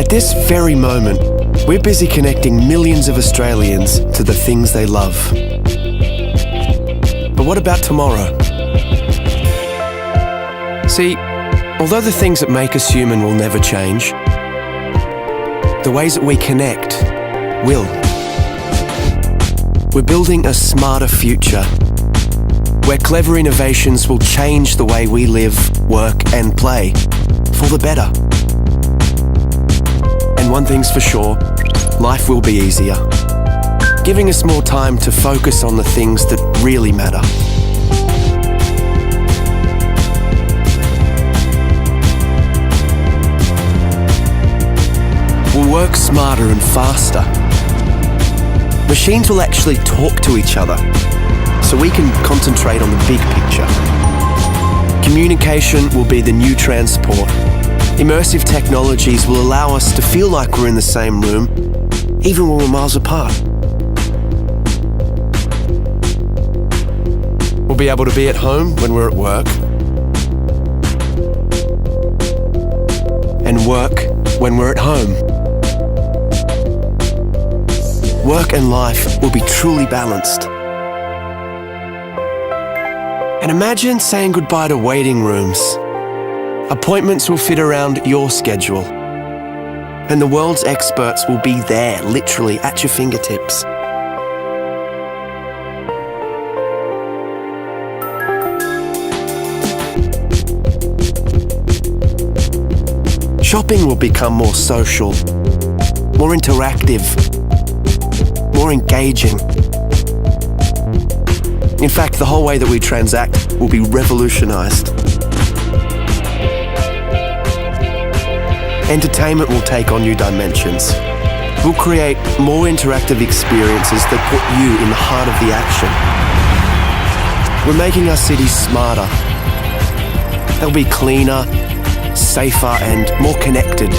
At this very moment, we're busy connecting millions of Australians to the things they love. But what about tomorrow? See, although the things that make us human will never change, the ways that we connect will. We're building a smarter future where clever innovations will change the way we live, work and play for the better. And one thing's for sure, life will be easier, giving us more time to focus on the things that really matter. We'll work smarter and faster. Machines will actually talk to each other, so we can concentrate on the big picture. Communication will be the new transport. Immersive technologies will allow us to feel like we're in the same room, even when we're miles apart. We'll be able to be at home when we're at work, and work when we're at home. Work and life will be truly balanced. And imagine saying goodbye to waiting rooms. Appointments will fit around your schedule. And the world's experts will be there, literally at your fingertips. Shopping will become more social, more interactive, more engaging. In fact, the whole way that we transact will be revolutionized. Entertainment will take on new dimensions. We'll create more interactive experiences that put you in the heart of the action. We're making our cities smarter. They'll be cleaner, safer, and more connected,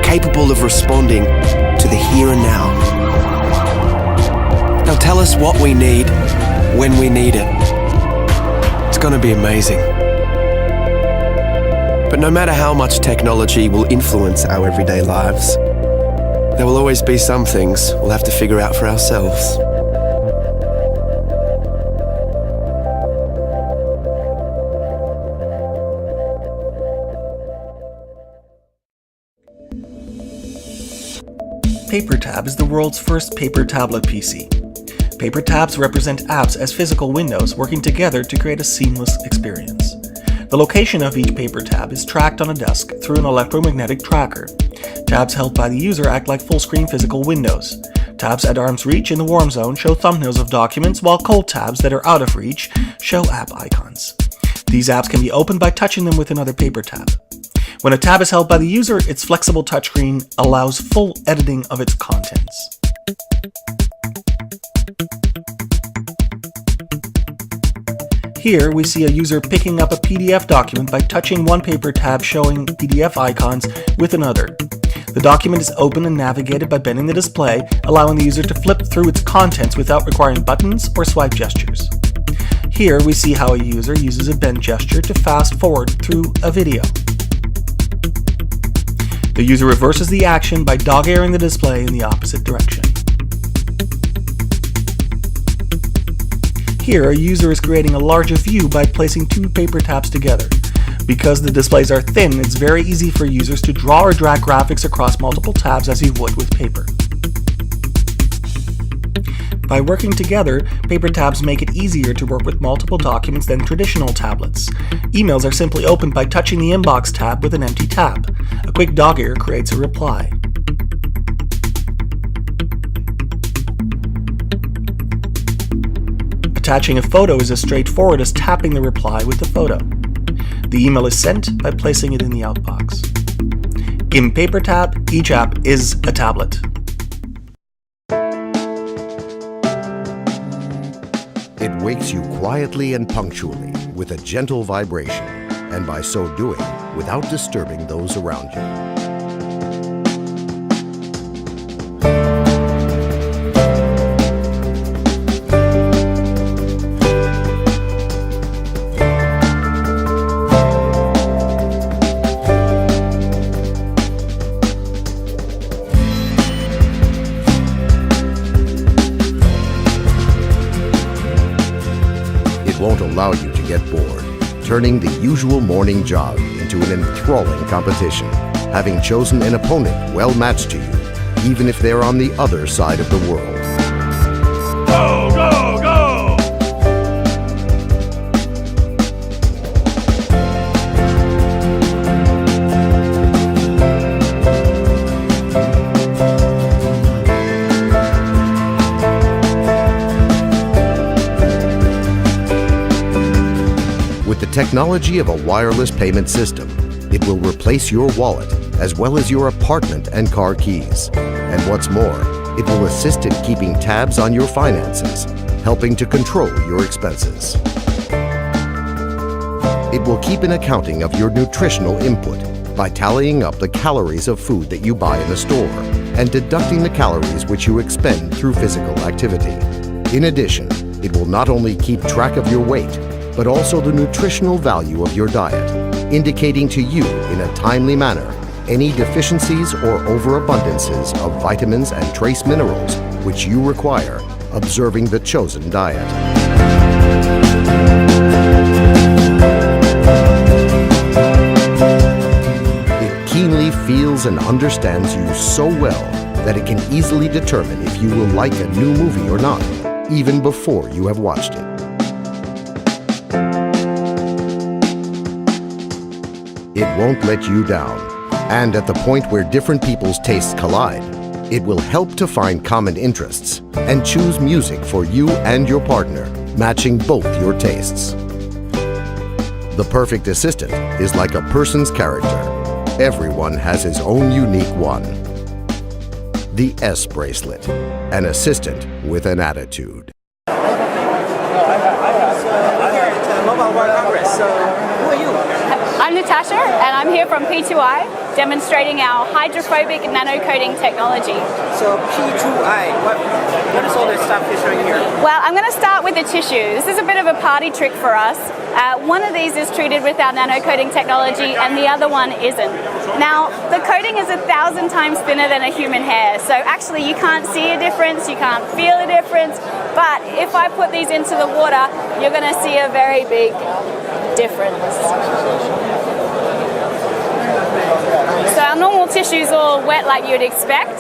capable of responding to the here and now. They'll tell us what we need when we need it. It's going to be amazing. But no matter how much technology will influence our everyday lives, there will always be some things we'll have to figure out for ourselves. PaperTab is the world's first paper tablet PC. Paper tabs represent apps as physical windows working together to create a seamless experience. The location of each paper tab is tracked on a desk through an electromagnetic tracker. Tabs held by the user act like full-screen physical windows. Tabs at arm's reach in the warm zone show thumbnails of documents, while cold tabs that are out of reach show app icons. These apps can be opened by touching them with another paper tab. When a tab is held by the user, its flexible touchscreen allows full editing of its contents. Here we see a user picking up a PDF document by touching one paper tab showing PDF icons with another. The document is opened and navigated by bending the display, allowing the user to flip through its contents without requiring buttons or swipe gestures. Here we see how a user uses a bend gesture to fast forward through a video. The user reverses the action by dog-earing the display in the opposite direction. Here, a user is creating a larger view by placing two paper tabs together. Because the displays are thin, it's very easy for users to draw or drag graphics across multiple tabs as you would with paper. By working together, paper tabs make it easier to work with multiple documents than traditional tablets. Emails are simply opened by touching the inbox tab with an empty tab. A quick dog ear creates a reply. Attaching a photo is as straightforward as tapping the reply with the photo. The email is sent by placing it in the outbox. In PaperTab, each app is a tablet. It wakes you quietly and punctually with a gentle vibration, and by so doing, without disturbing those around you. allow you to get bored, turning the usual morning jog into an enthralling competition, having chosen an opponent well matched to you, even if they're on the other side of the world. Go, go, go! With the technology of a wireless payment system, it will replace your wallet as well as your apartment and car keys. And what's more, it will assist in keeping tabs on your finances, helping to control your expenses. It will keep an accounting of your nutritional input by tallying up the calories of food that you buy in the store and deducting the calories which you expend through physical activity. In addition, it will not only keep track of your weight, but also the nutritional value of your diet, indicating to you in a timely manner any deficiencies or overabundances of vitamins and trace minerals which you require, observing the chosen diet. It keenly feels and understands you so well that it can easily determine if you will like a new movie or not, even before you have watched it. It won't let you down. And at the point where different people's tastes collide, it will help to find common interests and choose music for you and your partner, matching both your tastes. The perfect assistant is like a person's character. Everyone has his own unique one. The S bracelet, an assistant with an attitude. I'm Natasha, and I'm here from P2I, demonstrating our hydrophobic nanocoating technology. So P2I, what is all this stuff you're showing here? Well, I'm going to start with the tissue. This is a bit of a party trick for us. One of these is treated with our nanocoating technology, and the other one isn't. Now, the coating is 1,000 times thinner than a human hair, so actually you can't see a difference, you can't feel a difference, but if I put these into the water, you're going to see a very big difference. So our normal tissue is all wet like you'd expect,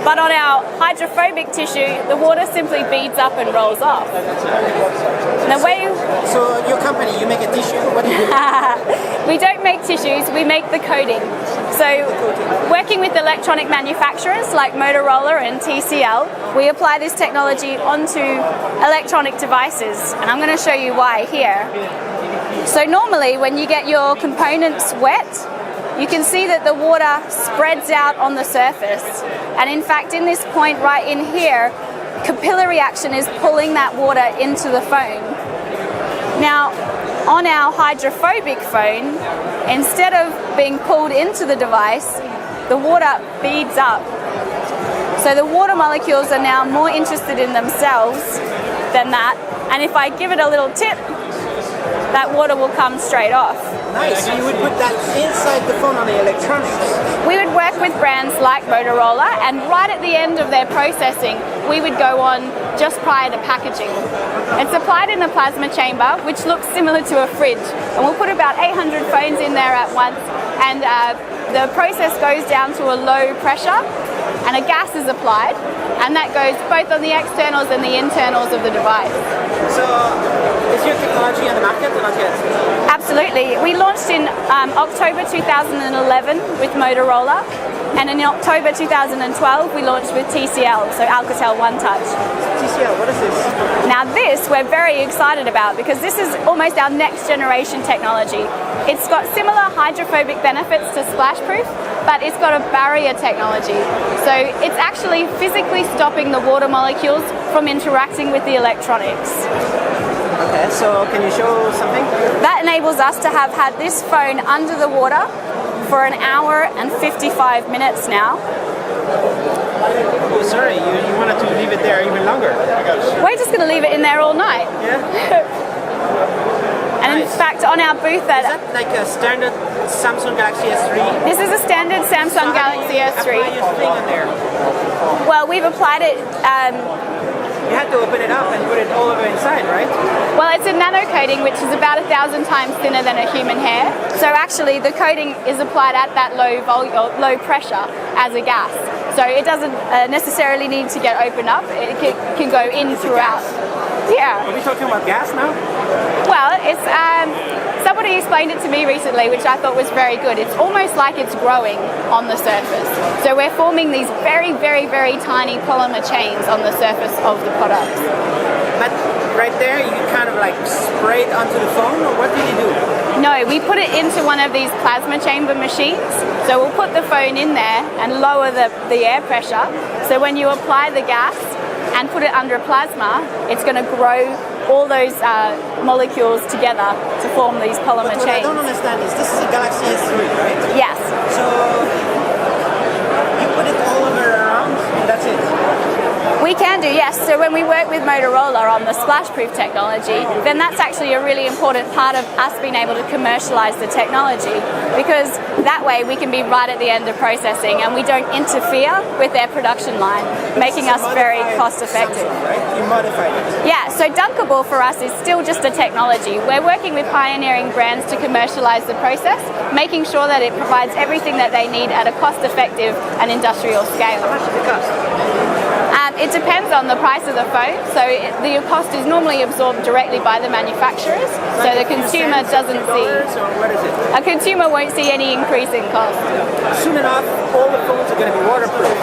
but on our hydrophobic tissue, the water simply beads up and rolls off. And the way So your company, you make a tissue? What do you do? we don't make tissues, we make the coating. So working with electronic manufacturers like Motorola and TCL, we apply this technology onto electronic devices, and I'm going to show you why here. So normally when you get your components wet, you can see that the water spreads out on the surface. And in fact, in this point right in here, capillary action is pulling that water into the phone. Now, on our hydrophobic phone, instead of being pulled into the device, the water beads up. So the water molecules are now more interested in themselves than that. And if I give it a little tip, that water will come straight off. Nice, so you would put that inside the phone on the electronics. We would work with brands like Motorola, and right at the end of their processing, we would go on just prior to packaging. It's applied in a plasma chamber, which looks similar to a fridge, and we'll put about 800 phones in there at once, and the process goes down to a low pressure, and a gas is applied, and that goes both on the externals and the internals of the device. So is your technology on the market or not yet? Absolutely. We launched in October 2011 with Motorola, and in October 2012 we launched with TCL, so Alcatel One Touch. TCL, what is this? Now this we're very excited about because this is almost our next generation technology. It's got similar hydrophobic benefits to splashproof, but it's got a barrier technology. So it's actually physically stopping the water molecules from interacting with the electronics. Okay, so can you show something? That enables us to have had this phone under the water for 1 hour and 55 minutes now. Oh, sorry, you wanted to leave it there even longer. We're just going to leave it in there all night. Yeah? And in fact, on our booth Is that like a standard Samsung Galaxy S3? this is a standard Samsung Galaxy Apply S3. your thing on there. Well, we've applied it you had to open it up and put it all over inside, right? Well, it's a nano coating, which is about 1,000 times thinner than a human hair. So actually, the coating is applied at that low pressure as a gas. So it doesn't necessarily need to get opened up. It can go in throughout. Yeah. Are we talking about gas now? Well, it's somebody explained it to me recently, which I thought was very good. It's almost like it's growing on the surface. So we're forming these very, very, very tiny polymer chains on the surface of the product. But right there, you kind of like spray it onto the phone, or what do you do? No, we put it into one of these plasma chamber machines. So we'll put the phone in there and lower the air pressure. So when you apply the gas and put it under plasma, it's going to grow all those molecules together to form these polymer But what chains. I don't understand is this is a Galaxy S3, right? Yes. So you put it all over around, and that's it. We can do, yes. So when we work with Motorola on the splash-proof technology, then that's actually a really important part of us being able to commercialize the technology, because that way we can be right at the end of processing and we don't interfere with their production line, making us very cost-effective. Right? You modified it. Yeah, so Dunkable for us is still just a technology. We're working with pioneering brands to commercialize the process, making sure that it provides everything that they need at a cost-effective and industrial scale. How much does it cost? It depends on the price of the phone. So the cost is normally absorbed directly by the manufacturers, so the consumer doesn't see. Or what is it? A consumer won't see any increase in cost. Soon enough, all the phones are going to be waterproof.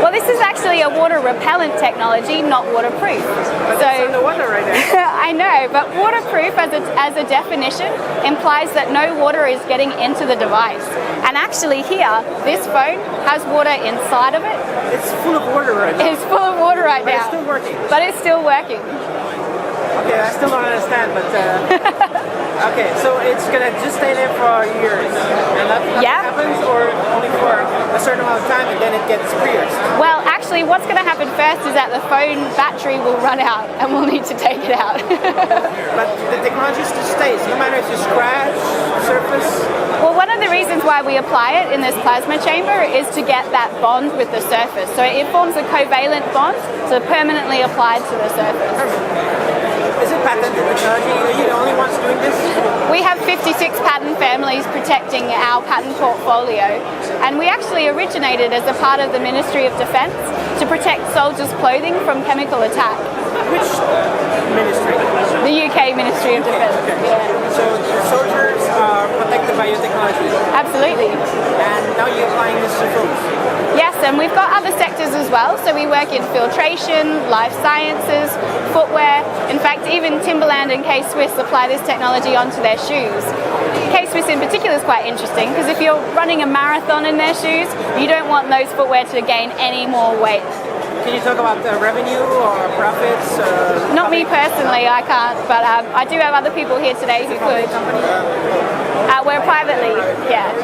Well, this is actually a water repellent technology, not waterproof. But it's underwater right now. I know, but waterproof as a definition implies that no water is getting into the device. And actually here, this phone has water inside of it. It's full of water right now. It's full of water right But now. it's still working. But it's still working. Okay, I still don't understand, but okay, so it's gonna just stay there for years, and nothing happens, or only for a certain amount of time, and then it gets pierced. Well, actually, what's going to happen first is that the phone battery will run out, and we'll need to take it out. But the technology still stays, no matter if you scratch the surface. Well, one of the reasons why we apply it in this plasma chamber is to get that bond with the surface. So it forms a covalent bond, so permanently applied to the surface. Is it patented technology? Are you the only ones doing this? We have 56 patent families protecting our patent portfolio, and we actually originated as a part of the Ministry of Defence to protect soldiers' clothing from chemical attack. Which ministry? The UK Ministry of Defence. Okay. Yeah. So the soldiers are protected by your technology, Absolutely. and now you're applying this to phones. Yes, and we've got other sectors as well. So we work in filtration, life sciences, footwear. In fact, even Timberland and K-Swiss apply this technology onto their shoes. K-Swiss in particular is quite interesting because if you're running a marathon in their shoes, you don't want those footwear to gain any more weight. Can you talk about revenue or profits? Not me personally, I can't, but I do have other people here today who could. We're privately, yeah.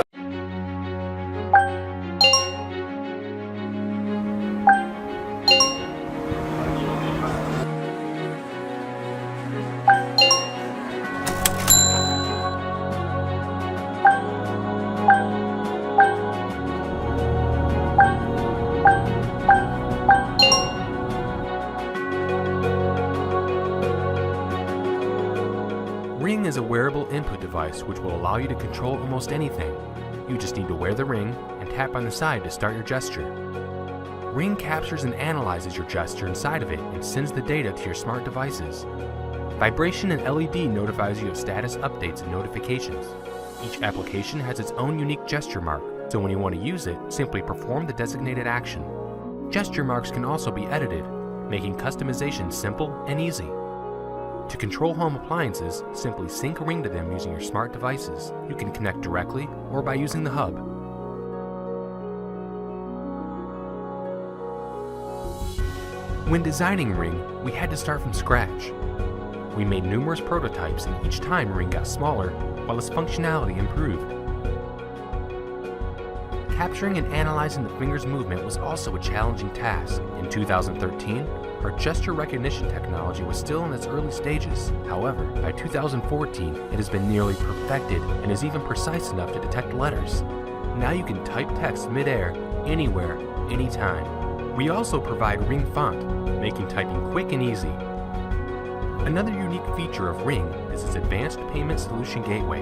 Ring is a wearable input device which will allow you to control almost anything. You just need to wear the ring and tap on the side to start your gesture. Ring captures and analyzes your gesture inside of it and sends the data to your smart devices. Vibration and LED notifies you of status updates and notifications. Each application has its own unique gesture mark, so when you want to use it, simply perform the designated action. Gesture marks can also be edited, making customization simple and easy. To control home appliances, simply sync a ring to them using your smart devices. You can connect directly or by using the hub. When designing Ring, we had to start from scratch. We made numerous prototypes, and each time Ring got smaller, while its functionality improved. Capturing and analyzing the finger's movement was also a challenging task. In 2013, our gesture recognition technology was still in its early stages. However, by 2014, it has been nearly perfected and is even precise enough to detect letters. Now you can type text mid-air, anywhere, anytime. We also provide Ring Font, making typing quick and easy. Another unique feature of Ring is its Advanced Payment Solution Gateway.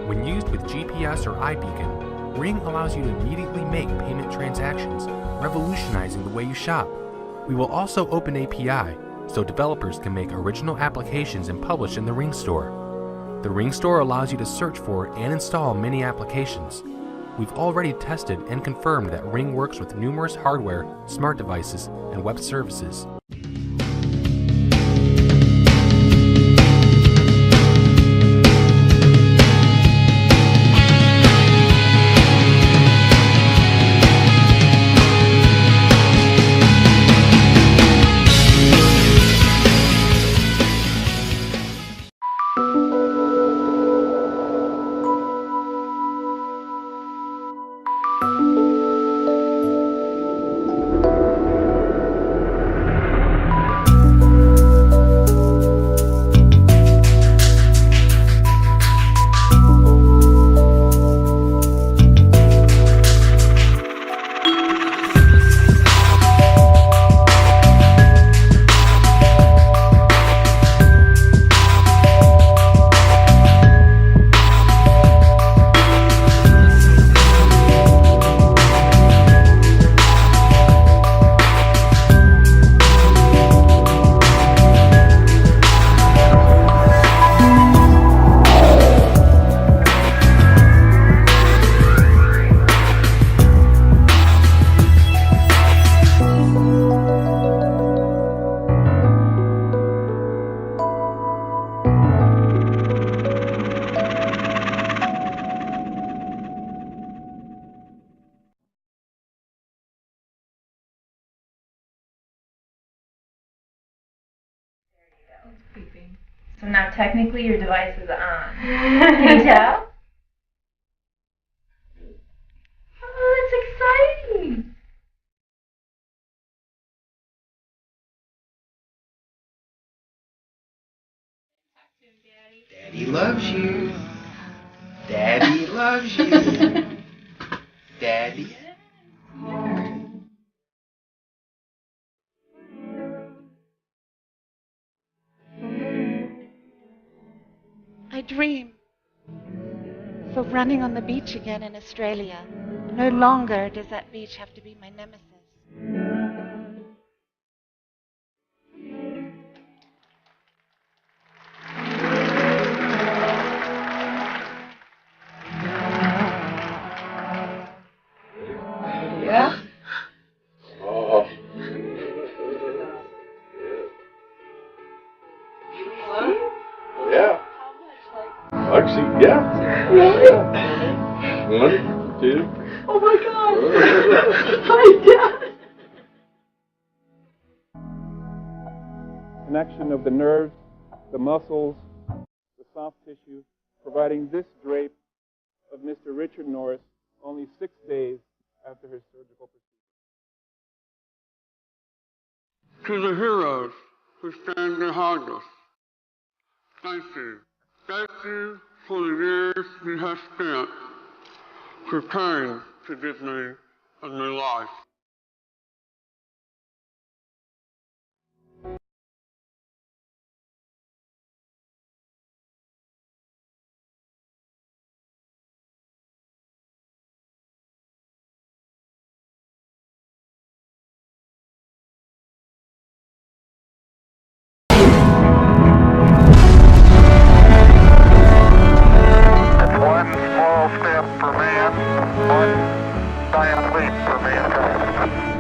When used with GPS or iBeacon, Ring allows you to immediately make payment transactions, revolutionizing the way you shop. We will also open API, so developers can make original applications and publish in the Ring Store. The Ring Store allows you to search for and install many applications. We've already tested and confirmed that Ring works with numerous hardware, smart devices, and web services. So now technically your device is on. Can you tell? Oh, that's exciting! Daddy loves you. Daddy loves you. Daddy. I dream of running on the beach again in Australia. No longer does that beach have to be my nemesis. Yeah? Oh. Yeah. Actually, yeah. Really? Yeah. 1, 2. Oh my God! Hi, Dad! Connection of the nerves, the muscles, the soft tissue, providing this drape of Mr. Richard Norris only 6 days after his surgical procedure. To the heroes who stand behind us, thank you. Thank you for the years you have spent preparing to give me a new life. One small step for man, one giant leap for mankind.